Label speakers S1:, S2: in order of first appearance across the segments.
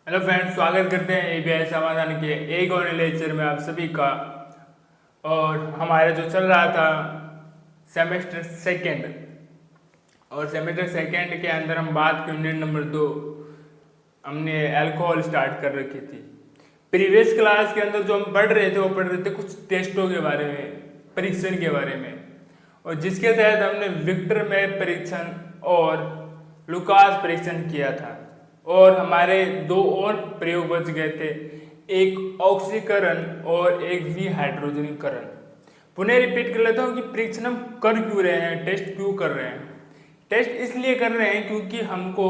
S1: Hello friends, स्वागत करते हैं एबीआई समाधान के एक और लेक्चर में आप सभी का। और हमारा जो चल रहा था सेमेस्टर सेकंड, और सेमेस्टर सेकंड के अंदर हम बात की यूनिट नंबर 2 हमने अल्कोहल स्टार्ट कर रखी थी। प्रीवियस क्लास के अंदर जो हम पढ़ रहे थे वो पढ़ रहे थे कुछ टेस्टों के बारे में, परीक्षण के बारे में, और जिसके तहत हमने विक्टर मैप परीक्षण और लुकास परीक्षण किया था। और हमारे दो और प्रयोग बच गए थे, एक ऑक्सीकरण और एक विहाइड्रोजनीकरण। पुनः रिपीट कर लेता हूँ कि परीक्षण हम कर क्यों रहे हैं, टेस्ट क्यों कर रहे हैं। टेस्ट इसलिए कर रहे हैं क्योंकि हमको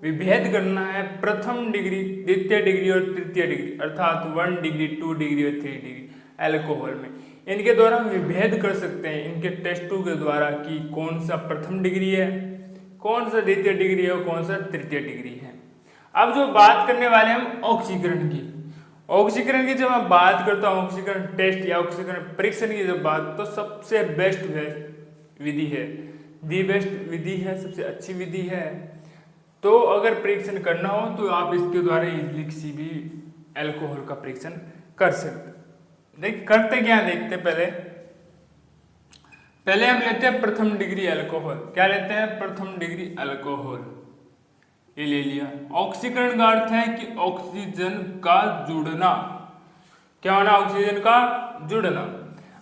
S1: विभेद करना है प्रथम डिग्री, द्वितीय डिग्री और तृतीय डिग्री, अर्थात 1 डिग्री, 2 डिग्री और 3 डिग्री अल्कोहल में। इनके द्वारा हम विभेद कर सकते हैं इनके टेस्टों के द्वारा कि कौन सा प्रथम डिग्री है, कौन सा द्वितीय डिग्री है और कौन सा तृतीय डिग्री है। अब जो बात करने वाले हैं हम ऑक्सीकरण की, जब मैं बात करता हूँ ऑक्सीकरण टेस्ट या ऑक्सीकरण परीक्षण की जब बात, तो सबसे बेस्ट विधि है, दी बेस्ट विधि है, सबसे अच्छी विधि है। तो अगर परीक्षण करना हो तो आप इसके द्वारा इजीली किसी भी अल्कोहल का परीक्षण कर सकते। करते क्या देखते, पहले हम लेते हैं प्रथम डिग्री अल्कोहल। क्या लेते हैं? प्रथम डिग्री अल्कोहल। ये ले लिया। ऑक्सीकरण का अर्थ है कि ऑक्सीजन का जुड़ना। क्या होना? ऑक्सीजन का जुड़ना।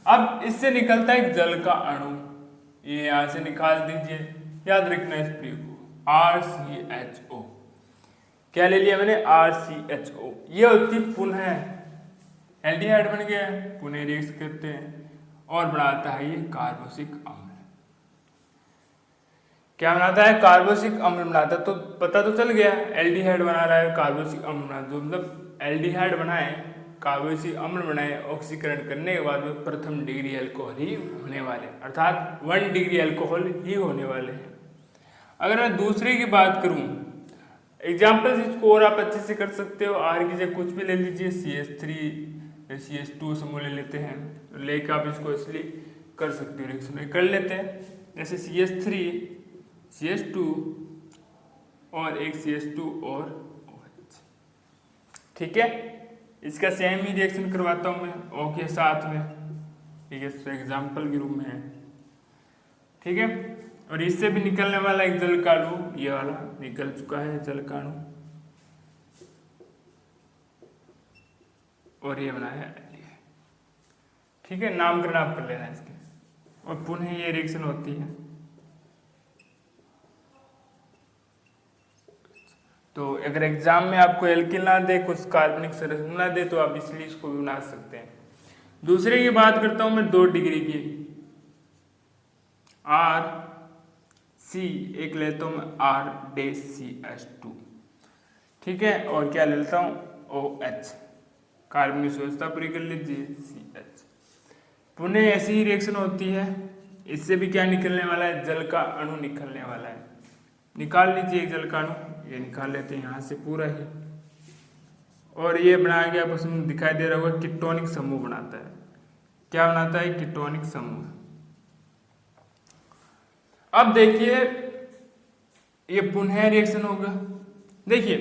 S1: अब इससे निकलता है एक जल का अणु, ये यहां से निकाल दीजिए, याद रखना इस प्री को, RCHO। क्या ले लिया मैंने? RCHO। ये होती पुनः एल्डिहाइड बन गया, पुनः रिएक्ट करते हैं और बनाता है ये कार्बोक्सिलिक अम्ल। क्या बनाता है? कार्बोक्सिलिक अम्ल बनाता है। तो पता तो चल गया, एल्डिहाइड बना रहा है, कार्बोक्सिलिक अम्ल बना, जो मतलब एल्डिहाइड बनाए, कार्बोक्सिलिक अम्ल बनाए, ऑक्सीकरण करने के बाद में प्रथम डिग्री अल्कोहल ही होने वाले, अर्थात 1 डिग्री अल्कोहल ही होने वाले हैं। अगर मैं दूसरे की बात करूं, एग्जाम्पल इसको और आप अच्छे से कर सकते हो। आर की जगह कुछ भी ले लीजिए, CH3 CH2 समूह ले लेते हैं, लेकर आप इसको इसलिए कर सकते हो, रिएक्शन कर लेते हैं। जैसे CH3 CH2 और एक CH2 और OH। ठीक है, इसका सेम ही रिएक्शन करवाता हूं मैं O के साथ में, ठीक है, तो एग्जाम्पल के रूप में है। ठीक है, और इससे भी निकलने वाला एक जल का अणु, ये वाला निकल चुका है जल का अणु, और ये बनाया है। ठीक है, नामकरण आप कर लेना इसके, और पुनः ये रिएक्शन होती है। तो अगर एग्जाम में आपको एल्किल ना दे, कुछ कार्बनिक संरचना ना दे, तो आप इसलिए इसको भी बना सकते हैं। दूसरे की बात करता हूं मैं 2 डिग्री की, RC, एक लेता हूं मैं RDCH2। ठीक है, और क्या लेता हूं? OH, कार्बन की व्यवस्था पूरी कर लीजिए, CH। पुनः ऐसी ही रिएक्शन होती है, इससे भी क्या निकलने वाला है? जल का अणु निकलने वाला है। निकाल लीजिए एक जल का अणु, ये निकाल लेते हैं यहाँ से पूरा ही, और ये बनाया गया, आपको दिखाई दे रहा होगा, कीटोनिक समूह बनाता है। क्या बनाता है? कीटोनिक समूह। अब देखिए, ये पुनः रिएक्शन होगा। देखिए,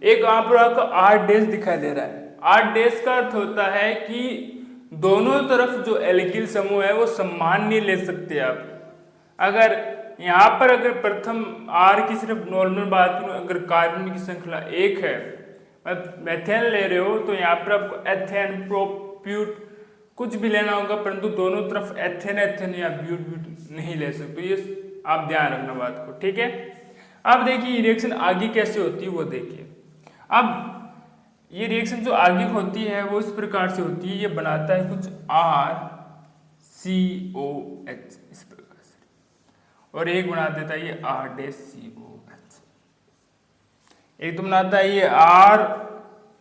S1: एक आपको R डैश दिखाई दे रहा है। R डैश का अर्थ होता है कि दोनों तरफ जो एल्किल समूह है वो समान नहीं ले सकते आप। अगर यहाँ पर अगर प्रथम R की सिर्फ नॉर्मल बात करूँ, अगर कार्बन की श्रृंखला 1 है, मेथेन ले रहे हो, तो यहाँ पर आपको एथेन, प्रोप्यूट कुछ भी लेना होगा, परंतु दोनों तरफ एथेन एथेन या ब्यूट ब्यूट नहीं ले सकते। ये आप ध्यान रखना बात को। ठीक है, अब देखिए रिएक्शन आगे कैसे होती है वो देखिए। अब ये रिएक्शन जो आगे होती है वो इस प्रकार से होती है, ये बनाता है कुछ RCOH इस प्रकार से, और एक बना देता है ये RDCOH, एक तो बनाता है ये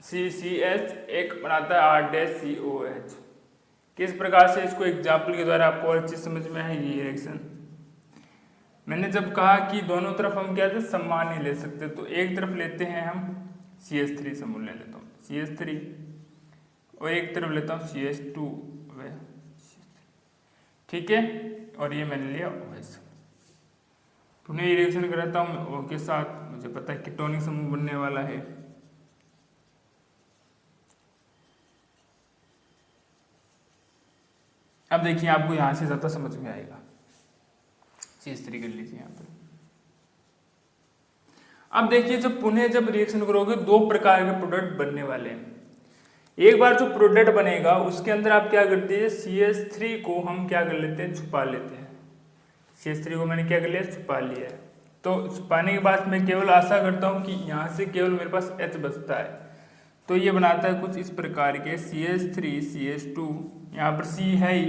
S1: RCCH, एक बनाता है RDCOH। किस प्रकार से? इसको एग्जाम्पल के द्वारा आपको और चीज समझ में आएगी। ये रिएक्शन मैंने जब कहा कि दोनों तरफ हम क्या थे, समान नहीं ले सकते, तो एक तरफ लेते हैं हम CH3 समूह ले लेता हूँ, CH3, और एक तरफ लेता हूँ CH2। ठीक है, और ये मैंने लिया OH। पुनः रिएक्शन कराता हूँ मैं O के साथ, मुझे पता है कीटोनिक समूह बनने वाला है। अब देखिए आपको यहाँ से ज़्यादा समझ में आएगा। CH3 कर लीजिए यहाँ पर। अब देखिए जब पुनः जब रिएक्शन करोगे दो प्रकार के प्रोडक्ट बनने वाले हैं। एक बार जो प्रोडक्ट बनेगा उसके अंदर आप क्या करते हैं, CH3 को हम क्या कर लेते हैं, छुपा लेते हैं। CH3 को मैंने क्या कर लिया, छुपा लिया है। तो छुपाने के बाद मैं केवल आशा करता हूँ कि यहाँ से केवल मेरे पास H बचता है। तो ये बनाता है कुछ इस प्रकार के CH3 CH2, यहाँ पर C है ही,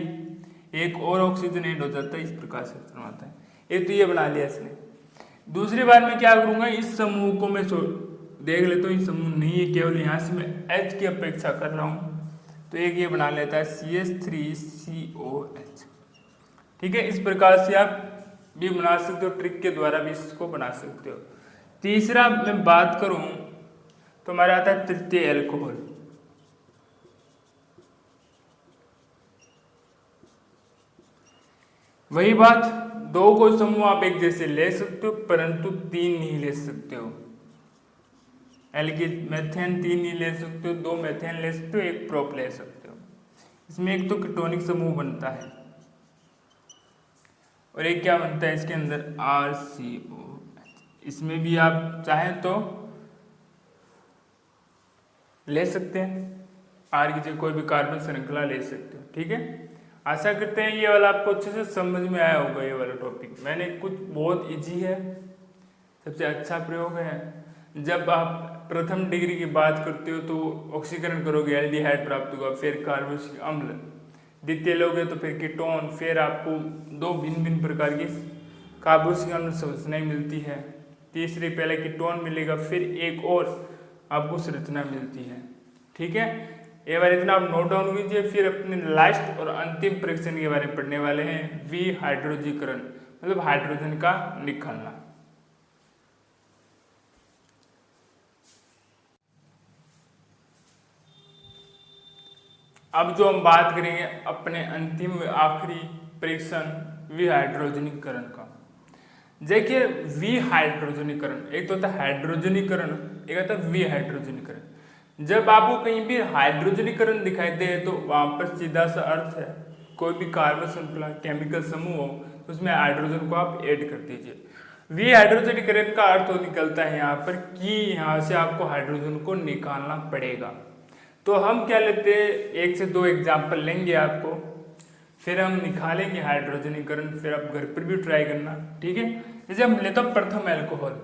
S1: एक और ऑक्सीजन ऐड हो जाता है, इस प्रकार से बनाता है। एक तो ये बना लिया इसने। दूसरी बार मैं क्या करूँगा, इस समूह को मैं देख लेता हूँ, इस समूह नहीं है, केवल यहाँ से मैं H की अपेक्षा कर रहा हूँ। तो एक ये बना लेता है CH3COH। ठीक है, इस प्रकार से आप भी बना सकते हो, ट्रिक के द्वारा भी इसको बना सकते हो। तीसरा मैं बात करूं तो हमारा आता है तृतीय एल्कोहल। वही बात, दो को समूह आप एक जैसे ले सकते हो परंतु तीन नहीं ले सकते हो। एल्किल मेथेन तीन नहीं ले सकते हो, दो मेथेन ले सकते हो, एक प्रोप ले सकते हो। इसमें एक तो कीटोनिक समूह बनता है और एक क्या बनता है इसके अंदर, RCOH। इसमें भी आप चाहें तो ले सकते हैं, R की जगह कोई भी कार्बन श्रृंखला ले सकते हो। ठीक है, आशा करते हैं ये वाला आपको अच्छे से समझ में आया होगा। ये वाला टॉपिक मैंने कुछ बहुत इजी है, सबसे अच्छा प्रयोग है। जब आप प्रथम डिग्री की बात करते हो तो ऑक्सीकरण करोगे, एल्डिहाइड प्राप्त होगा, फिर कार्बोक्सिलिक अम्ल, द्वितीय लोगे तो फिर कीटोन, फिर आपको दो भिन्न भिन्न प्रकार की कार्बोक्सिलिक अम्ल संरचनाएं मिलती है। तीसरी पहले कीटोन मिलेगा, फिर एक और आपको संरचना मिलती है। ठीक है, ये बार इतना आप नोट डाउन कीजिए। फिर अपने लास्ट और अंतिम परीक्षण के बारे में पढ़ने वाले हैं, विहाइड्रोजीकरण, मतलब हाइड्रोजन का निकलना। अब जो हम बात करेंगे अपने अंतिम आखिरी परीक्षण विहाइड्रोजनीकरण का। देखिए विहाइड्रोजनीकरण, एक तो होता है हाइड्रोजनीकरण, एक होता है विहाइड्रोजनीकरण। जब आपको कहीं भी हाइड्रोजनीकरण दिखाई दे तो वहां पर सीधा सा अर्थ है कोई भी कार्बन श्रृंखला केमिकल समूह हो तो उसमें हाइड्रोजन को आप ऐड कर दीजिए। विहाइड्रोजनीकरण का अर्थ तो निकलता है यहाँ पर कि यहाँ से आपको हाइड्रोजन को निकालना पड़ेगा। तो हम क्या लेते हैं, एक से दो एग्जाम्पल लेंगे आपको, फिर हम निकालेंगे हाइड्रोजनीकरण, फिर आप घर पर भी ट्राई करना। ठीक है, जैसे हम लेते हैं प्रथम एल्कोहल।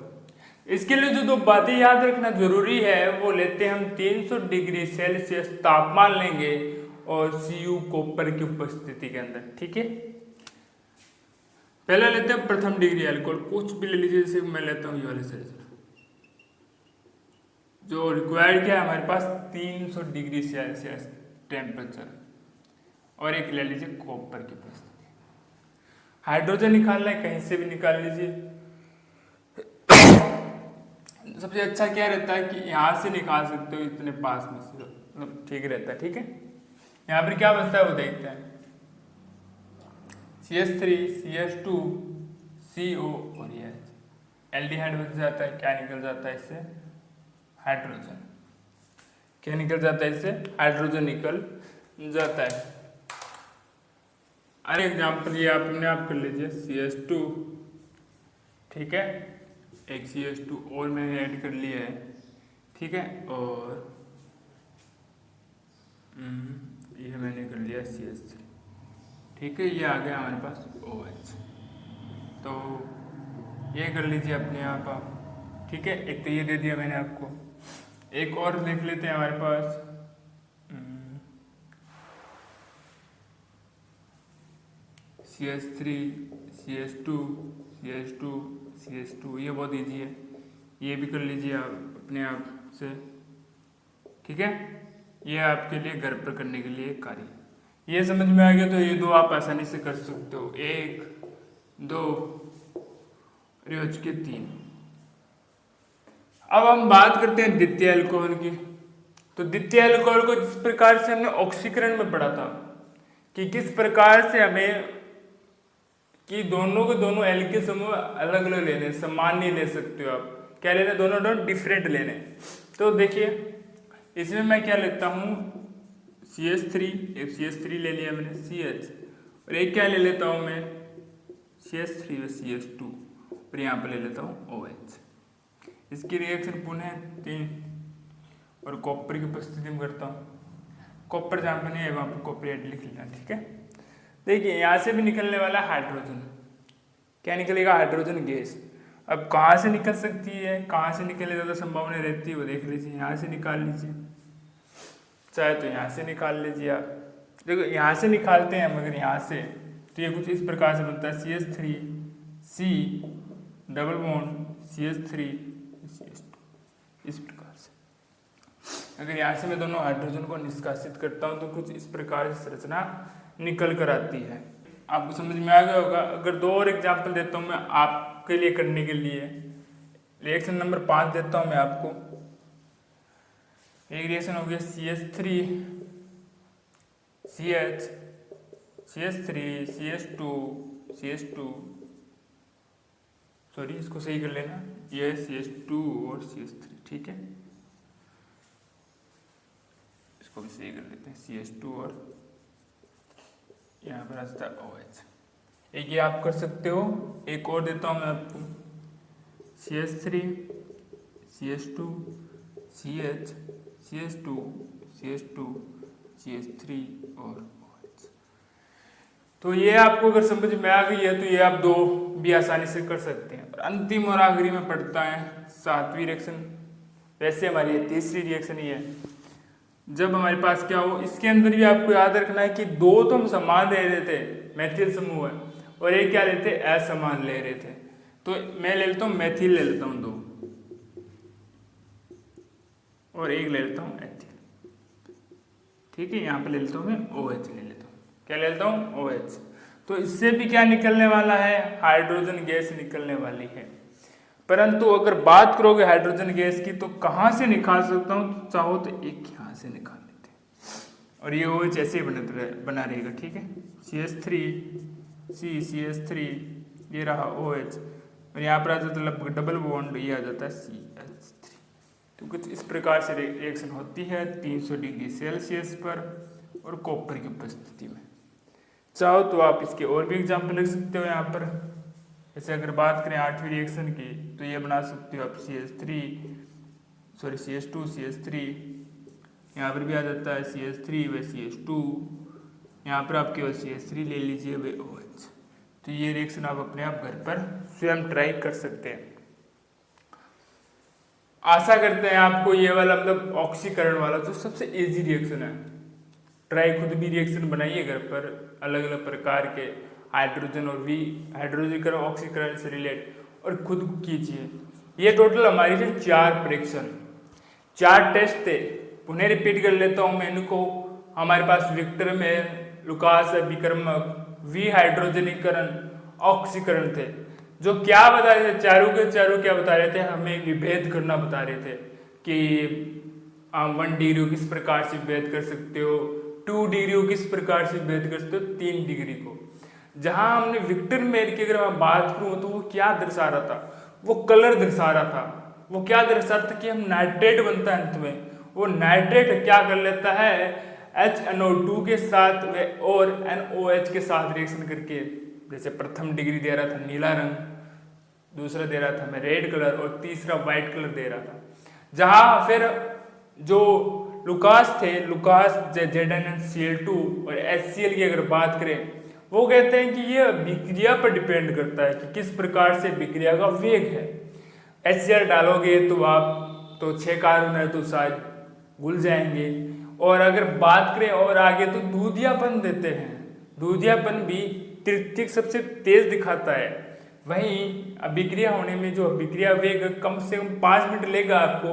S1: इसके लिए जो दो बातें याद रखना जरूरी है वो लेते हैं हम 300 डिग्री सेल्सियस तापमान लेंगे और Cu कॉपर की उपस्थिति के अंदर। ठीक है, पहले लेते हैं प्रथम डिग्री एल्कोहल, कुछ भी ले लीजिए, जैसे मैं लेता हूँ ये वाले सेल्सियस। जो रिक्वायर्ड क्या है हमारे पास 300 डिग्री सेल्सियस टेम्परेचर, और एक ले लीजिए कॉपर की उपस्थिति। हाइड्रोजन निकालना है कहीं से भी निकाल लीजिए। सबसे अच्छा क्या रहता है कि यहाँ से निकाल सकते हो, इतने पास में से, मतलब ठीक रहता है। ठीक है, यहाँ पर क्या बचता है वो देखते हैं, CH3 CH2 CO और ये एल्डिहाइड बच जाता है। क्या निकल जाता है इससे, हाइड्रोजन। क्या निकल जाता है इससे, हाइड्रोजन निकल जाता है। अरे एग्जाम्पल ये अपने आप कर लीजिए, CH2। ठीक है, एक CH2 और मैंने ऐड कर लिया है। ठीक है, और ये मैंने कर लिया CH3। ठीक है, ये आ गया हमारे पास OH। तो ये कर लीजिए अपने आप। ठीक है, एक तो ये दे दिया मैंने आपको, एक और देख लेते हैं हमारे पास, CH3 CH2 CH2 CH2, ये बहुत ईजी है, ये भी कर लीजिए आप अपने आप से। ठीक है, ये आपके लिए घर पर करने के लिए कार्य। ये समझ में आ गया तो ये दो आप आसानी से कर सकते हो, 1 2 के 3। अब हम बात करते हैं द्वितीय अल्कोहल की। तो द्वितीय अल्कोहल को जिस प्रकार से हमने ऑक्सीकरण में पढ़ा था कि किस प्रकार से हमें कि दोनों के दोनों एल्किल समूह अलग अलग लेने, समान नहीं ले सकते हो आप। क्या लेने, दोनों डिफरेंट लेने। तो देखिए इसमें मैं क्या लेता हूँ, CH3, एक CH3 ले लिया मैंने, CH और एक क्या ले लेता हूँ मैं CH3 व CH2 और यहाँ पर ले लेता हूँ OH। इसकी रिएक्शन पुनः 3 और कॉपर की उपस्थिति में करता हूँ। कॉपर जहाँ पर नहीं है वहाँ पर कॉपर लिख लेना, ठीक है। देखिए यहाँ से भी निकलने वाला हाइड्रोजन, क्या निकलेगा, हाइड्रोजन गैस। अब कहाँ से निकल सकती है, कहाँ से निकलने ज़्यादा संभावना रहती है वो देख लीजिए। यहाँ से निकाल लीजिए, चाहे तो यहाँ से निकाल लीजिए आप। देखो यहाँ से निकालते हैं मगर यहाँ से तो ये कुछ इस प्रकार से बनता है CH3C double bond CH3 CH2 इस प्रकार से। अगर यहाँ से मैं दोनों हाइड्रोजन को निष्कासित करता हूँ तो कुछ इस प्रकार से संरचना निकल कर आती है। आपको समझ में आ गया होगा। अगर दो और एग्जाम्पल देता हूँ मैं आपके लिए करने के लिए, रिएक्शन नंबर 5 देता हूँ मैं आपको। एक रिएक्शन हो गया CH3 CH CH3 CH2 CH2, sorry इसको सही कर लेना, ये CH2 और CH3, ठीक है। इसको भी सही कर लेते हैं CH2 और यहाँ पर आता है OH। एक ये आप कर सकते हो। एक और देता हूँ मैं आपको CH3 CH2 CH CH2 CH2 CH3 और OH। तो ये आपको अगर समझ में आ गई है तो ये आप दो भी आसानी से कर सकते हैं। और अंतिम और आखिरी में पड़ता है 7वीं रिएक्शन। वैसे हमारी ये 3री रिएक्शन ही है। जब हमारे पास क्या हो, इसके अंदर भी आपको याद रखना है कि दो तो हम समान ले रहे थे, मैथिल समूह है, और एक क्या लेते हैं, असमान ले रहे थे। तो मैं ले लेता हूँ मैथिल ले लेता हूँ 2 और एक ले लेता हूँ एथिल, ठीक है। यहाँ पे ले लेता हूँ मैं OH ले लेता हूँ। क्या ले लेता हूँ, OH। तो इससे भी क्या निकलने वाला है, हाइड्रोजन गैस निकलने वाली है। परंतु अगर बात करोगे हाइड्रोजन गैस की तो कहाँ से निकाल सकता हूँ, चाहो तो एक यहाँ से निकाल लेते हैं और ये OH ऐसे ही बना रहेगा, ठीक है। CH3C CH3 ये रहा OH और यहाँ पर आ जाता है डबल बॉन्ड, ये आ जाता है CH3। तो कुछ इस प्रकार से रिएक्शन होती है 300 डिग्री सेल्सियस पर और कॉपर की उपस्थिति में। चाहो तो आप इसके और भी एग्जाम्पल लिख सकते हो यहाँ पर। जैसे अगर बात करें 8वीं रिएक्शन की तो ये बना सकते हो आप CH2 CH3, यहाँ पर भी आ जाता है CH3 व CH2, यहाँ पर आप केवल CH3 ले लीजिए व OH। तो ये रिएक्शन आप अपने आप घर पर स्वयं ट्राई कर सकते हैं। आशा करते हैं आपको ये वाला मतलब ऑक्सीकरण वाला जो सबसे इजी रिएक्शन है, ट्राई खुद भी रिएक्शन बनाइए घर पर, अलग अलग प्रकार के हाइड्रोजन और हाइड्रोजन ऑक्सीकरण से रिलेट और खुद कीजिए। ये टोटल हमारी जो 4 परीक्षण 4 टेस्ट थे, उन्हें रिपीट कर लेता हूँ मैं इनको। हमारे पास विक्टर में लुकास विक्रमक हाइड्रोजनीकरण ऑक्सीकरण थे, जो क्या बता रहे थे, चारों के चारों क्या बता रहे थे, हमें विभेद करना बता रहे थे कि 1 डिग्री को किस प्रकार से विभेद कर सकते हो, 2 डिग्री को किस प्रकार से विभेद कर सकते हो, 3 डिग्री को। जहां हमने विक्टर मेयर की अगर मैं बात करूं तो वो क्या दर्शा रहा था, वो कलर दर्शा रहा था। वो क्या दर्शा रहा था कि हम नाइट्रेट बनता है अंत में, वो नाइट्रेट क्या कर लेता है HNO2 के साथ और NOH के साथ रिएक्शन करके, जैसे प्रथम डिग्री दे रहा था नीला रंग, दूसरा दे रहा था हमें रेड कलर और तीसरा व्हाइट कलर दे रहा था। जहां फिर जो लुकास थे, लुकास ZnCl2 और HCl की अगर बात करें, वो कहते हैं कि ये अभिक्रिया पर डिपेंड करता है कि किस प्रकार से अभिक्रिया का वेग है। HCl डालोगे तो आप तो 6 कार्बन है तो शायद घुल जाएंगे। और अगर बात करें और आगे तो दूधियापन देते हैं, दूधियापन भी तृतीयक सबसे तेज दिखाता है। वहीं अभिक्रिया होने में जो अभिक्रिया वेग कम से कम 5 मिनट लेगा आपको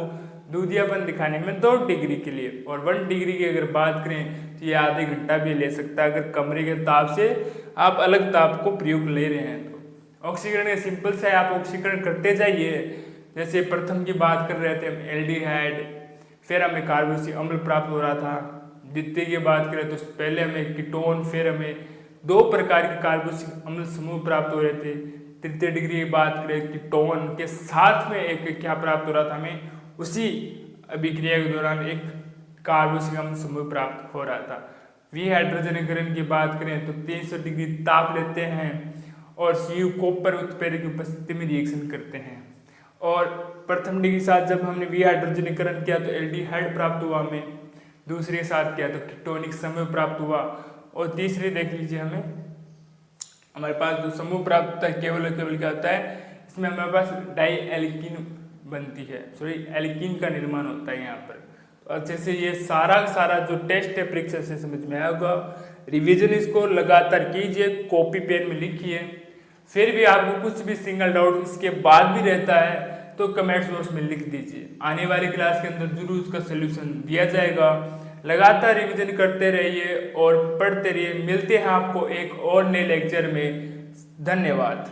S1: दूधियापन दिखाने में 2 डिग्री के लिए। और 1 डिग्री की अगर बात करें तो ये आधे घंटा भी ले सकता है, अगर कमरे के ताप से आप अलग ताप को प्रयोग ले रहे हैं तो। ऑक्सीकरण सिंपल सा है, आप ऑक्सीकरण करते जाइए। जैसे प्रथम की बात कर रहे थे हम एल्डिहाइड, फिर हमें कार्बोक्सिलिक अम्ल प्राप्त हो रहा था। द्वितीय की बात करें तो पहले हमें कीटोन, फिर हमें 2 प्रकार के कार्बोक्सिलिक अम्ल समूह प्राप्त हो रहे थे। तृतीय डिग्री की बात करें कीटोन के साथ में एक क्या प्राप्त हो रहा था, हमें उसी अभिक्रिया के दौरान एक कार्बोक्सिलिक अम्ल समूह प्राप्त हो रहा था। वी हाइड्रोजनीकरण की बात करें तो 300 डिग्री ताप लेते हैं और Cu कॉपर उत्प्रेरक की उपस्थिति में रिएक्शन करते हैं। और प्रथम डिग्री के साथ जब हमने वी हाइड्रोजनीकरण किया तो एल्डिहाइड प्राप्त हुआ हमें, दूसरे के साथ किया तो कीटोनिक समूह प्राप्त हुआ, और तीसरे देख लीजिए हमारे पास जो समूह प्राप्त होता है केवल क्या होता है, इसमें हमारे पास डाई एल्कीन बनती है, सॉरी एल्कीन का निर्माण होता है यहाँ पर। तो अच्छे से ये सारा जो टेस्ट है परीक्षा से समझ में आया होगा। रिवीजन इसको लगातार कीजिए, कॉपी पेन में लिखिए। फिर भी आपको कुछ भी सिंगल डाउट इसके बाद भी रहता है तो कमेंट्स बॉक्स में लिख दीजिए, आने वाली क्लास के अंदर जरूर उसका सोल्यूशन दिया जाएगा। लगातार रिवीजन करते रहिए और पढ़ते रहिए। मिलते हैं आपको एक और नए लेक्चर में। धन्यवाद।